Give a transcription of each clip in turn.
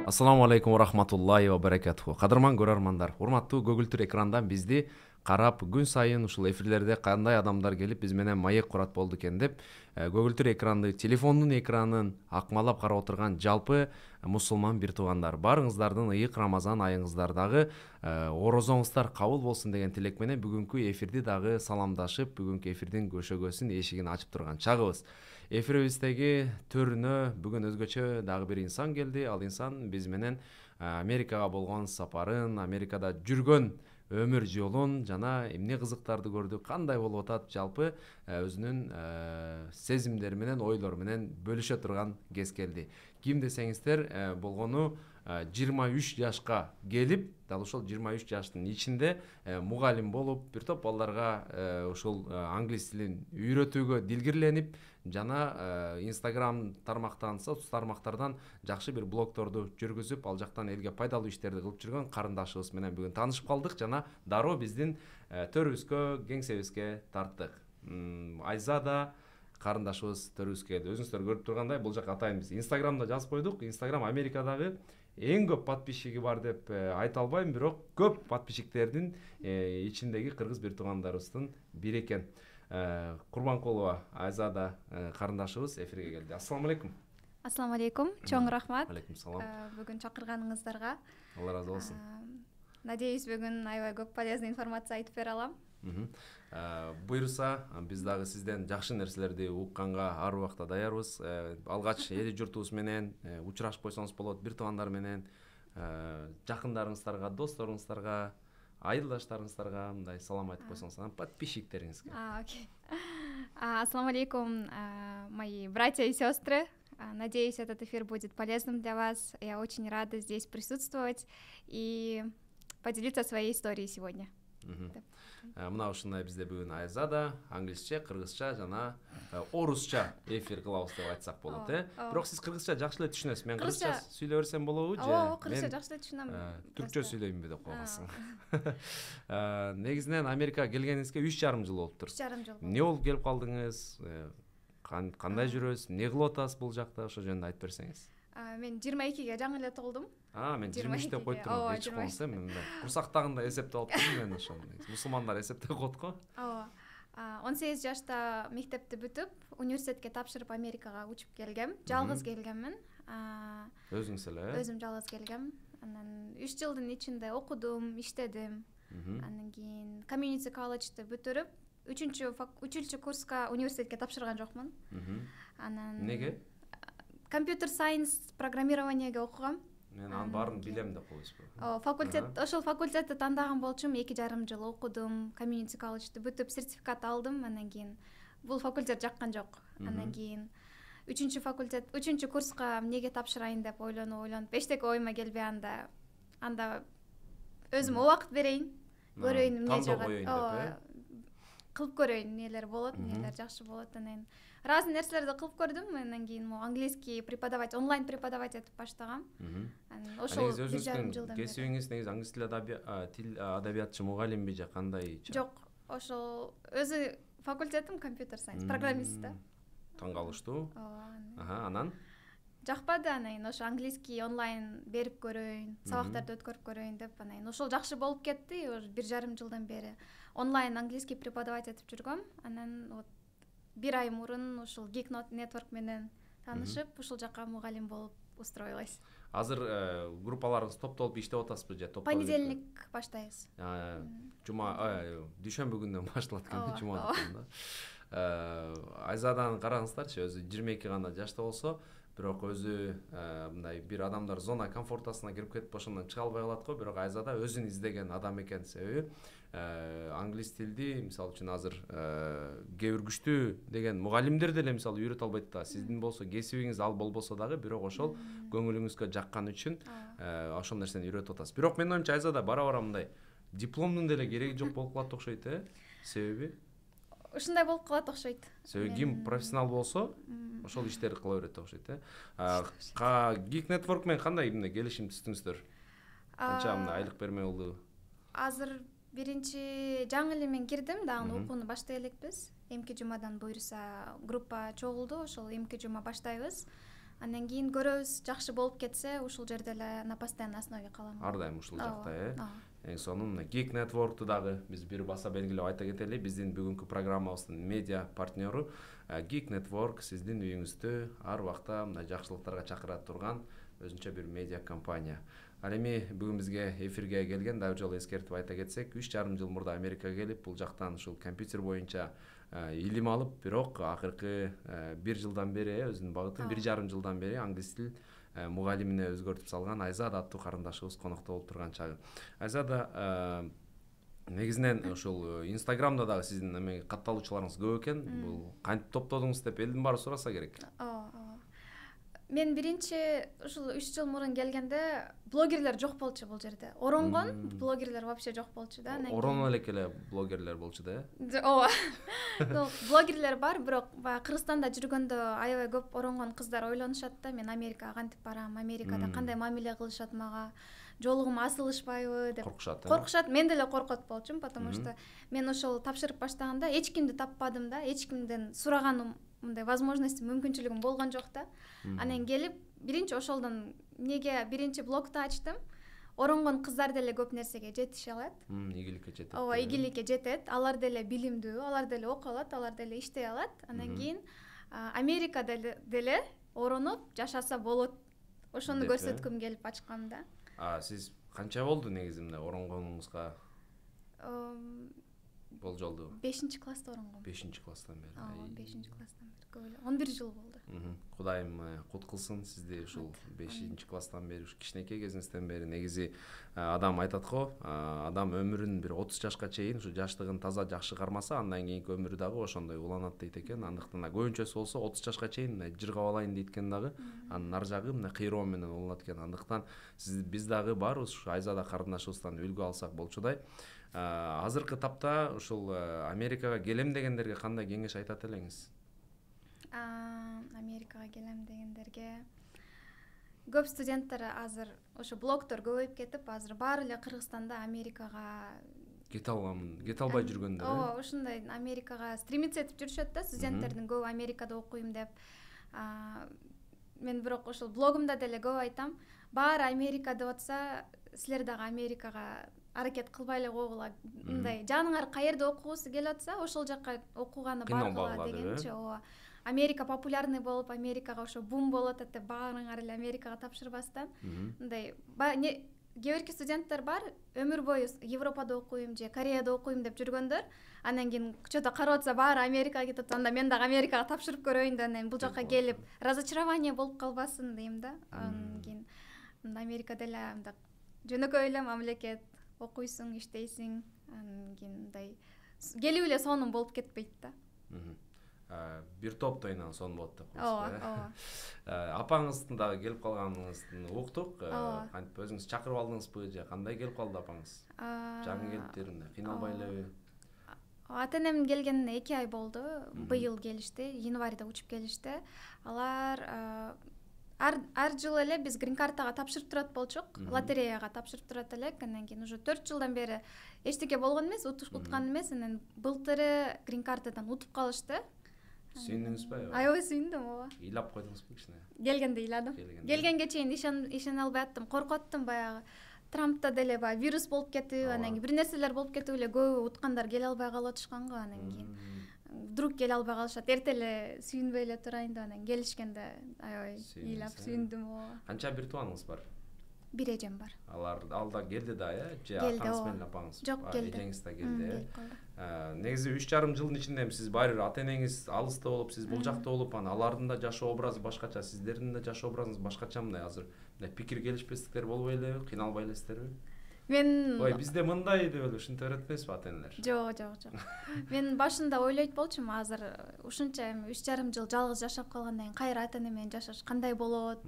Ассаламу алейкум ва рахматуллахи ва баракатуху. Кадырман көрөрмандар, урматтуу көгүлтүр экрандан бизди карап, күн сайын ушул эфирлерде кандай адамдар келип биз менен маек курат болду экен деп, көгүлтүр экранды, телефондун экранын акмалап карап отурган жалпы мусулман бир туугандар, баарыңыздардын ыйык Рамазан айыңыздардагы орозоңуздар кабыл болсун деген тилек менен бүгүнкү эфирди дагы саламдашып, бүгүнкү эфирдин көшөгөсүн, эшигин ачып турган чагыбыз. Эфирибиздеги төрүнө бүгүн өзгөчө дагы бир инсан келди. Ал инсан биз менен Америкага болгон сапарын, Америкада жүргөн өмүр жолун жана эмне кызыктарды көрдү, кандай болуп атат, жалпы өзүнүн сезимдери менен, ойлору менен бөлүшө турган кез келди. Ким десеңиздер, болгону 23 жашка келип, дал ошол 23 жаштын ичинде мугалим болуп, бир топ балдарга ушул англис тилин үйрөтүүгө дилгирленип, жана Instagram тармактанса, тармактардан жакшы бир блогторду жүргүзүп, ал жактан элге пайдалуу иштерди кылып жүргөн карындашыбыз менен бүгүн таанышып калдык жана дароо биздин төрүбүзгө, кеңсебизге тарттык. Айзада карындашыбыз төрүбүзгө келди. Өзүңүздөр көрүп тургандай, бул жака атайын биз Instagramда жазып койдук. Instagram Америкадагы эң көп подписчиги бар деп айта албайм, бирок көп подписчиктердин ичиндеги кыргыз бир туугандарыбыздын бири экен. Курбанкулова Айзада карындашыбыз эфирге келди. Ассаламу алейкум. Ассаламу алейкум. Чоң рахмат. Алейкум салам. Бүгүн чакырганыңыздарга. Алла разы болсун. Надеюсь, бүгүн аябай көп полезный информация айтып бере алам. Буйруса, биз дагы сизден жакшы нерселерди укканга ар убакта даярбыз. Алгач эли журтубуз менен учурашып койсоңуз болот, бир туугандар менен, жакындарыңыздарга, досторуңуздарга, айылдаштарыңыздарга мындай салам айтып койсоңуз, анан подписчиктериңизге. Окей. Ассаламу алейкум, мои братья и сестры. Надеюсь, этот эфир будет полезным для вас. Я очень рада здесь присутствовать и поделиться своей историей сегодня. Мына ушундай бизде бүгүн Айзада англисче, кыргызча жана орусча эфир кылабыз деп айтсак болот, Бирок сиз кыргызча жакшы эле түшүнөсүз. Мен кыргызча сүйлөй берсем болобу же? Кыргызча жакшы эле түшүнөм. Түркчө сүйлөймүнбү деп койгонсуң. Негизинен Америкага келгениңизге 3,5 жыл болуптур. 3,5 жыл. Эмне болуп келип калдыңыз? Кандай жүрөсүз? Эмне кылып атасыз бул жакта? Ошо жөнүндө айтып берсеңиз. Мен 22-ге жаңы эле толдум. Мен 23 деп койуп турмун. Эч болмосо мен курсактагында эсептеп алып турмун мен ошо. Мусулмандар эсептеп коет го. 18 жашта мектепти бүтүп, университетке тапшырып Америкага учуп келгем. Жалгыз келгенмин. Өзүңүз эле? Өзүм жалгыз келгем. Анан 3 жылдын ичинде окудум, иштедим. Андан кийин community college'ти бүтүрүп, 3-курска курска университетке тапшырган жокмун. Анан Неге? Компьютер сайенс программированиеге окугам. Мен анын баарын билем деп коесузбу? Ошол факультетти тандаган болчумун, 2,5 жыл окудум, community college'ти бүтүп, сертификат алдым. Андан кийин бул факультет жаккан жок. Андан кийин 3 курска эмнеге тапшырайын деп ойлонуп, эчтеке оюма келбей анда өзүмө убакыт берейин, көрөйүн эмне жагат. Кылып көрөйүн, эмнелер болот, эмнелер жакшы болот. Анан разный нерселерди кылып көрдүм. Андан кийин английский онлайн преподавать этип баштагам. Ошол 1,5 жылдан бери. Кесибиңиз негизи англис тил адабиятчы мугалимби же кандай? Жок, ошол өзү факультетим компьютер сайенс, программист да. Таң калыштуу. Анан жакпады. Анан ошо английский онлайн берип көрөйүн, сабактарды өткөрүп көрөйүн деп, анан ошол жакшы болуп кетти. 1,5 жылдан бери онлайн английский преподавать этип жүргөм. Анан 1 ай мурун ушул Geek Network менен таанышып, ушул жака мугалим болуп устроилась. Азыр группаларыңыз топтолуп иштеп атасызбы же топтолуп? Понедельник баштайбыз. Дүйшөмбү күнүнөн башталат экен, жума да. Айзаданы караңыздарчы, өзү 22 гана жашта болсо, бирок өзү мындай бир адамдар зона комфортасына кирип кетип ошондон чыга албай калат го. Бирок Айзада өзүн издеген адам экен. Себеби англис тилди мисалы үчүн азыр кээ бир күчтүү деген мугалимдер деле мисалы үйрөтө албайт да. Сиздин болсо кесибиңиз ал болбосо дагы, бирок ошол көңүлүңүзгө жаккан үчүн ошол нерсени үйрөтүп атасыз. Бирок менин оюмча Айзада бара-бара мындай дипломдун деле кереги жок болуп калат окшойт, Себеби ушундай болуп калат окшойт. Себеби ким профессионал болсо, ошол иштерди кыла берет окшойт, Geek Network менен кандай келишим түздүңүздөр? Канча айлык берме болду? Азыр биринчи жаңы эле мен кирдим, дагы окууну баштай элекпиз. Эмки жумадан буйруса группа чогулду, ошол эмки жума баштайбыз. Андан кийин көрөбүз, жакшы болуп кетсе ушул жерде эле на постоянной основе калам. Ар дайым ушул жакта, Эң сонун Geek Network'ту дагы биз бир баса белгилеп айта кетели. Биздин бүгүнкү программабыздын медиа партнеру Geek Network сиздин үйүңүздү ар убакта мындай жакшылыктарга чакыра турган өзүнчө бир медиа компания. Ал эми бүгүн бизге эфирге келген дагы жолу эскертип айта кетсек, 3,5 жыл мурда Америкага келип, бул жактан ушул компьютер боюнча илим алып, бирок акыркы 1 жылдан бери өзүнүн багытын 1,5 жылдан бери англис тил мугалимине өзгөртүп салган Айзада аттуу карындашыбыз конокто болуп турган чагы. Айзада негизинен ушул Инстаграмда дагы сиздин эме катталуучуларыңыз көп экен. Бул кантип топтодуңуз деп элдин баары сураса керек. Мен биринчи ушул 3 жыл мурун келгенде блогерлер жок болчу бул жерде. Оронгон блогерлер вообще жок болчу да. Ороно эле блогерлер болчу да. Ооба. Блогерлер бар, бирок баягы Кыргызстанда жүргөндө аябай көп оронгон кыздар ойлонушат да, мен Америкага кантип барам, Америкада кандай мамиле кылышат мага, жолугум асылышпайбы деп коркушат. Мен деле коркот болчумун, потому что мен ошол тапшырып баштаганда эч кимди таппадым да, эч кимден сураганым мындай возможность, мүмкүнчүлүгүм болгон жок да. Анан келип биринчи ошолдон эмнеге биринчи блогду ачтым. Оронгон кыздар деле көп нерсеге жетише алат. Ийгиликке жетет. Ооба, ийгиликке жетет. Алар деле билимдүү, алар деле окуй алат, алар деле иштей алат. Андан кийин Америкада деле оронуп жашаса болот. Ошону көрсөткүм келип ачкам да. Сиз канча болду негизи мындай оронгонуңузга? Болжолду 5-класста оронгом. 5-класстан бери. Ооба, 5-класстан бери. Көп эле 11 жыл болду. Кудайым кут кылсын сизди ушул 5-класстан бери, кичинекей кезиңизден бери. Негизи адам айтат го, адам өмүрүн бир 30 жашка чейин ушу жаштыгын таза жакшы кармаса, андан кийинки өмүрү дагы ошондой уланат дейт экен. Андыктан көбүнчөсү болсо 30 жашка чейин жыргап алайын дейт экен дагы. Анын ар жагы мына кыйроо менен уланат экен. Андыктан биз дагы баарыбыз ушу Айзада карындашыбыздан үлгү алсак болчудай. Азыркы тапта ушул Америкага келем дегендерге кандай кеңеш айтат элеңиз? Америкага келем дегендерге көп студенттер азыр ошо блогдор көбөйүп кетип, азыр баары эле Кыргызстанда Америкага кете албай жүргөндөр. Ооба, ушундай Америкага стремиться этип жүрүшөт да, студенттердин көбү Америкада окуйм деп. Мен бирок ошол блогумда деле көп айтам, баары Америка деп атса, силер дагы Америкага аракет кылбай эле койгула. Мындай жаныңар каерде окугусу келип атса, ошол жака окуганы баргыла дегенчи. Ооба. Америка популярный болуп, Америкага ошо бум болот деп баарыңар эле Америкага тапшырбастан, мындай кээ бирки студенттер бар, өмүр бою Европада окуйм же Кореяда окуйм деп жүргөндөр, анан кийин чөтө карап атса баары Америкага кетип, анда мен дагы Америкага тапшырып көрөйүн да, анан бул жака келип разочарование болуп калбасын дейм да. Анан кийин Америка деле анда жөнөкөй эле мамлекет, окуйсуң, иштейсиң, анан кийин мындай келип эле сонун болуп кетпейт да. Бир топтойнан сон болот деп коесуз. Ооба. Апаңыздын дагы келип калганыңыздын уктук. Кантип өзүңүз чакырып алдыңызбы же кандай келип калды апаңыз? Жаңы келиптир, кыйналбай элеби? Ата-энем келгенине 2 ай болду. Быйыл келишти, январда учуп келишти. Алар ар жылы эле биз грин картага тапшырып турат болчук, лотереяга тапшырып турат элек. Андан кийин уже 4 жылдан бери эчтеке болгон эмес, уткан эмес. Анан былтыры грин картадан утуп калышты. Сүйүндүңүзбү? Аябай сүйүндүм, ооба. Ыйлап койдуңузбу кичине? Келгенде ыйладым. Келгенге чейин ишене албай аттым, коркоттум баягы. Трампта деле баягы вирус болуп кетип, анан кийин бир нерселер болуп кетип эле көбү уткандар келе албай калып атышкан го, анан кийин вдруг келе албай калышат. Эрте эле сүйүнбөй эле турайын деп, анан келишкенде аябай ыйлап сүйүндүм, ооба. Канча бир тууганыңыз бар? Бир эжем бар. Алар алда келди да, же атаңыз менен апаңыз? Жок, келди. Эжеңиз да келди. Негизи 3,5 жылдын ичинде сиз баары ата-энеңиз алыста болуп, сиз бул жакта болуп, алардын да жашоо образы башкача, сиздердин да жашоо образыңыз башкача. Мындай азыр пикир келишпестиктер болбой элеби, кыйналбай элесиздерби? Мен ой, бизде мындай деп эле ушинтип öğretмесизби ата-энелер? Жок. Мен башында ойлойт болчумун, азыр ушунча 3,5 жыл жалгыз жашап калгандан кийин кайра ата-эне менен жашаш кандай болот?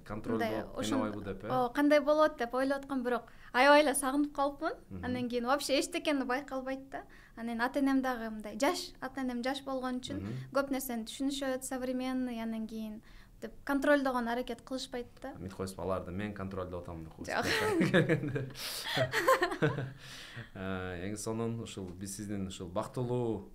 Контролдо кыйнабайбы деп, кандай болот деп ойлоп аткам, бирок аябай эле сагынып калыпмын. Андан кийин вообще эчтекени байкалбайт да. Анан ата-энем дагы мындай жаш, ата-энем жаш болгон үчүн көп нерсени түшүнүшөт, современный, андан кийин деп контролдогон аракет кылышпайт да. Мынтип коесуз, аларды мен контролдоп атам деп коесуз. Эң сонун ушул биз сиздин ушул бактылуу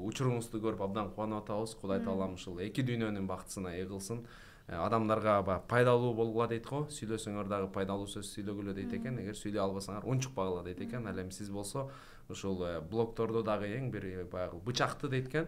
учуруңузду көрүп абдан кубанып атабыз. Кудай таалам ушул эки дүйнөнүн бактысына ээ кылсын. адамдарга баягы пайдалуу болгула дейт го, сүйлөсөңөр дагы пайдалуу сөз сүйлөгүлө дейт экен. Эгер сүйлөй албасаңар унчукпагыла дейт экен. Ал эми сиз болсо ушул блогторду дагы эң бир баягы бычакты дейт экен.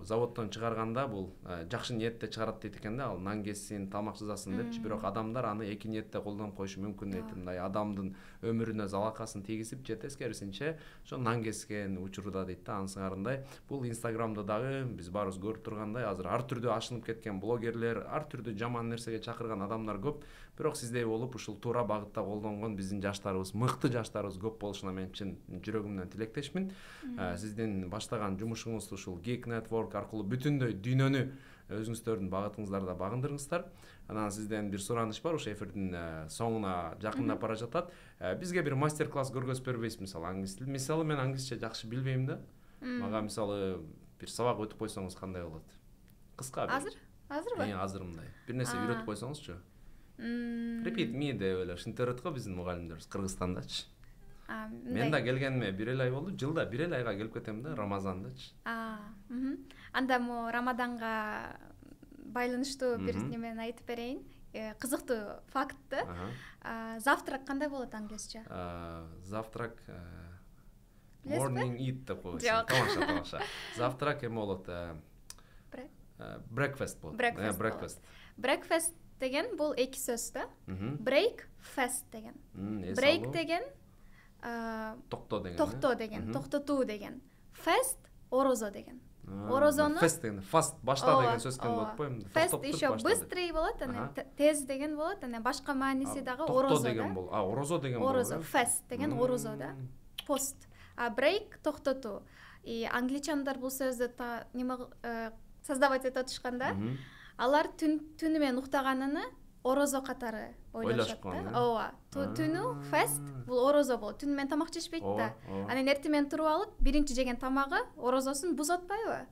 Заводдон чыгарганда бул жакшы ниетте чыгарат дейт экен да, ал нан кессин, тамак жасасын депчи, бирок адамдар аны эки ниетте колдонуп коюшу мүмкүн дейт. Мындай адамдын өмүрүнө залакасын тийгизип же тескерисинче ошо нан кескен учурда дейт да. Анысыңарындай бул Инстаграмда дагы биз баарыбыз көрүп тургандай азыр ар түрдүү ашынып кеткен блогерлер, ар түрдүү жаман нерсеге чакырган адамдар көп. Бирок сиздей болуп ушул туура багытта колдонгон биздин жаштарыбыз, мыкты жаштарыбыз көп болушуна мен чын жүрөгүмдөн тилектешмин. Сиздин баштаган жумушуңуз ушул Geek Network аркылуу бүтүндөй дүйнөнү өзүңүздөрдүн багытыңыздарда багындырыңыздар. Анан сизден бир сураныш бар, ошо эфирдин соңуна жакындап бара жатат. Бизге бир мастер-класс көргөзүп бербейсизби, мисалы англис тил? Мисалы мен англисче жакшы билбейм да. Мага мисалы бир сабак өтүп койсоңуз кандай болот? Кыска бир. Азырбы? Азыр мындай. Бир нерсе үйрөтүп койсоңузчу. Repeat me деп эле ушинтип берет го биздин мугалимдерибиз Кыргызстандачы. Мен да келгениме 1 ай болду. Жылда 1 айга келип кетем да, Рамазандачы. Анда мо Рамаданга байланыштуу бир немени айтып берейин. Кызыктуу фактты. Завтрак кандай болот англисче? Завтрак morning eat деп коесуң. Тамаша. Завтрак эме болот? Breakfast болот. Breakfast деген бул эки сөз да. Break fast деген. Break деген токто деген, токтотуу деген. Fast орозо деген. Орозону fast деген fast башта деген сөз келип атпайбы? Fast еще быстрый болот, тез деген болот, башка мааниси дагы орозо деген бол. Орозо деген бол. Орозо, fast деген орозо да. Post. Break токтотуу. Англичандар бул сөздү неме создавать этип атышканда, алар түнү менен уктаганын орозо катары ойлошот да. Ооба. Түнү fast бул орозо болот. Түнү менен тамак жешпейт да. Анан эртең менен туруп алып, биринчи жеген тамагы орозосун бузуп атпайбы?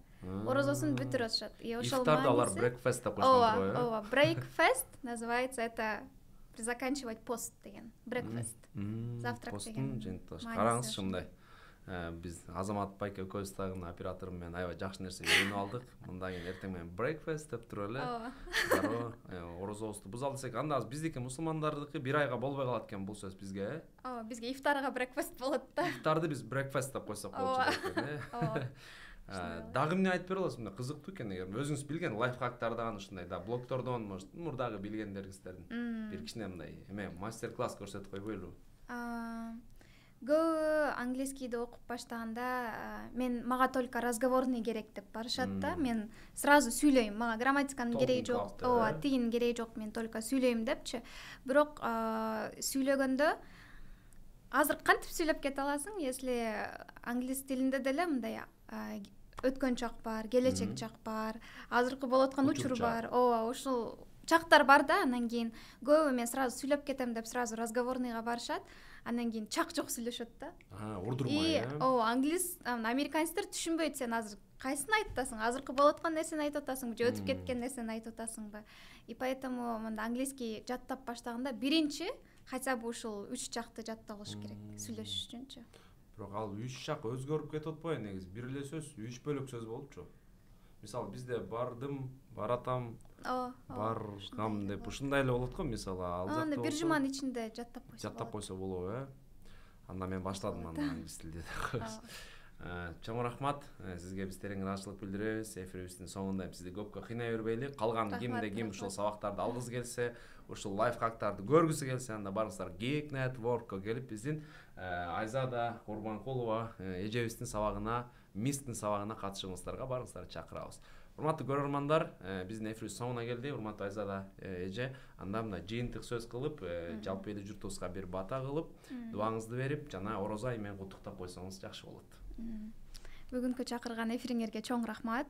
Орозосун бүтүрүп атышат. Ошол ифтарда алар breakfast деп коюшкан го. Ооба. Breakfast называется это заканчивать пост деген. Breakfast. Завтрак деген. Караңызчы мындай. Биз Азамат байке экөөбүз дагы операторум менен аябай жакшы нерсе үйрөнүп алдык. Мындан кийин эртең менен breakfast деп туруп эле орозобузду бузалы десек, анда биздики мусулмандардыкы 1 айга болбой калат экен бул сөз бизге. Бизге ифтарга breakfast болот да. Ифтарды биз breakfast деп койсок болчу экен. Дагы эмне айтып бере аласыз? Мына кызыктуу экен, эгер өзүңүз билген лайфхактарды дагы ушундай да блогтордон, может, мурдагы билгендериңиздердин бир кичине мындай эме мастер-класс көрсөтүп койбойлу? Көбү английскийди окуп баштаганда мага только разговорный керек деп барышат да. Мен сразу сүйлөйм, мага грамматиканын кереги жок, тигинин кереги жок, мен только сүйлөйм депчи. Бирок сүйлөгөндө азыр кантип сүйлөп кете аласың, если англис тилинде деле мындай өткөн чак бар, келечек чак бар, азыркы болуп аткан учур бар. Ушул чактар бар да. Анан кийин көбү мен сразу сүйлөп кетем деп сразу разговорныйга барышат. Анан кийин чак жок сүйлөшөт да. Урдурмай. Англис, американецтер түшүнбөйт, сен азыр кайсын айтып атасың? Азыркы болуп аткан нерсени айтып атасыңбы же өтүп кеткен нерсени айтып атасыңбы? И поэтому мында английский жаттап баштаганда биринчи хотя бы ушул 3 жакты жаттап алыш керек сүйлөшүш үчүнчү. Бирок ал 3 жак өзгөрүп кетип атпайбы негизи? Бир эле сөз 3 бөлөк сөз болупчу. Мисалы бизде бардым, баратам, баргам деп ушундай эле болот го мисалы. Ал жакта анда бир жуманын ичинде жаттап койсо. Жаттап койсо болобу, Анда мен баштадым анда англис тилде. Чоң рахмат. Сизге биз терең ыраазычылык билдиребиз. Эфирибиздин соңунда сизди көпкө кыйнай бербейли. Калган ким ушул сабактарды алгысы келсе, ушул лайфхактарды көргүсү келсе, анда барыңыздар Geek Network'ко келип биздин Айзада Курбанкулова эжебиздин сабагына, мистин сабагына катышыңыздарга барыңыздарды чакырабыз. Урматтуу көрөрмандар, биздин эфирибиз соңуна келди. Урматтуу Айзада эже, анда мына жыйынтык сөз кылып, жалпы эле журтубузга бир бата кылып, дуаңызды берип, жана орозо ай менен куттуктап койсоңуз жакшы болот. Бүгүнкү чакырган эфириңерге чоң рахмат.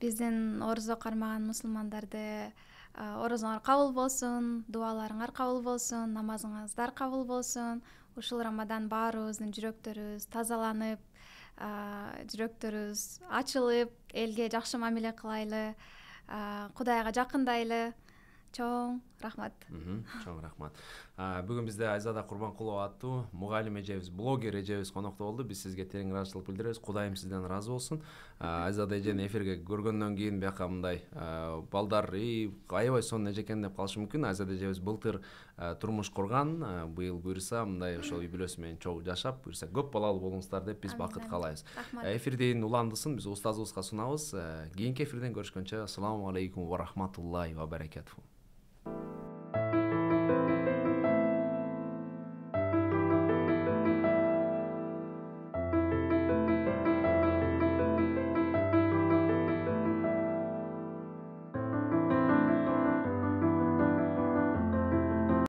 Биздин орозо кармаган мусулмандарды орозоңор кабыл болсун, дуаларыңар кабыл болсун, намазыңыздар кабыл болсун. Ушул Рамадан баарыбыздын жүрөктөрүбүз тазаланып, жүрөктөрүбүз ачылып, элге жакшы мамиле кылайлы, Кудайга жакындайлы. чоң рахмат. Чоң рахмат. Бүгүн бизде Айзада Курбанкулова аттуу мугалим эжебиз, блогер эжебиз конокто болду. Биз сизге терең ыраазычылык билдиребиз. Кудайым сизден ыраазы болсун. Айзада эжени эфирге көргөндөн кийин бияка мындай балдар аябай сонун эже экен деп калышы мүмкүн. Айзада эжебиз былтыр турмуш курган, быйыл буюрса мындай ошол үй бүлөсү менен чогуу жашап, буюрса көп балалуу болуңуздар деп биз бакыт каалайбыз. Эфирдин уландысын биз устазыбызга сунабыз. Кийинки эфирден көрүшкөнчө, ассаламу алейкум ва рахматуллахи ва баракатуху.